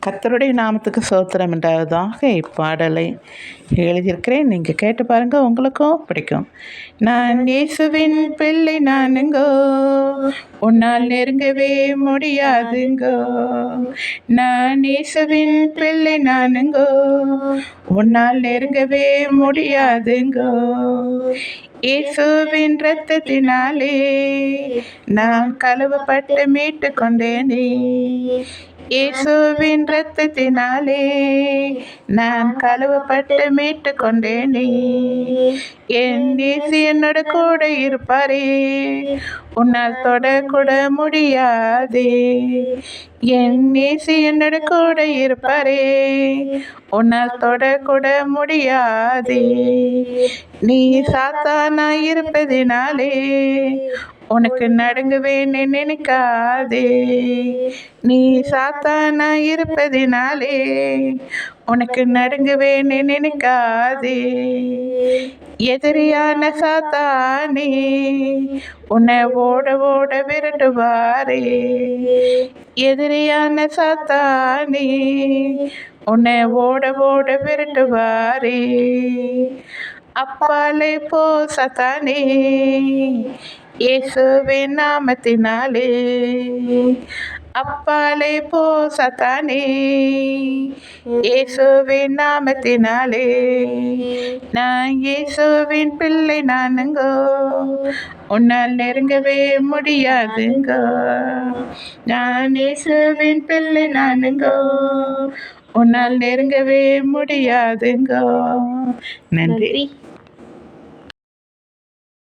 கர்த்தருடைய நாமத்துக்கு ஸ்தோத்திரம் உண்டாவதாக. இப்பாடலை எழுதியிருக்கிறேன், நீங்கள் கேட்டு பாருங்கள், உங்களுக்கும் பிடிக்கும். நான் இயேசுவின் பிள்ளை நானுங்கோ, உன்னால் நெருங்கவே முடியாதுங்கோ. நான் இயேசுவின் பிள்ளை நானுங்கோ, உன்னால் நெருங்கவே முடியாதுங்கோ. இயேசுவின் இரத்தத்தினாலே நான் கழுவப்பட்டு மீட்டு கொண்டேனே. இயேசுவின் இரத்தத்தினாலே நான் கழுவப்பட்டு மீட்டு கொண்டேனே. என் இயேசு என்னோட கூட இருப்பாரே, உன்னால் தொடக்கூட முடியாதே. என் இயேசு என்னோட கூட இருப்பாரே, உன்னால் தொடக்கூட முடியாதே. நீ சாத்தானா இருப்பதினாலே உனக்கு நடுங்குவேன்னு நினைக்காதே. நீ சாத்தானா இருப்பதினாலே உனக்கு நடுங்குவேன்னு நினைக்காதே. எதிரியான சாத்தானே உன்னை ஓட ஓட விரட்டுவாரே. எதிரியான சாத்தானே உன்னை ஓட ஓட விரட்டுவாரே. அப்பாலே போ சாத்தானே, இயேசுவின் நாமத்தினாலே. அப்பாலே போ சாத்தானே, இயேசுவின் நாமத்தினாலே. நான் இயேசுவின் பிள்ளை நானுங்கோ, உன்னால் நெருங்கவே முடியாதுங்கோ. நான் இயேசுவின் பிள்ளை நானுங்கோ, உன்னால் நெருங்கவே முடியாதுங்கோ. நன்றி.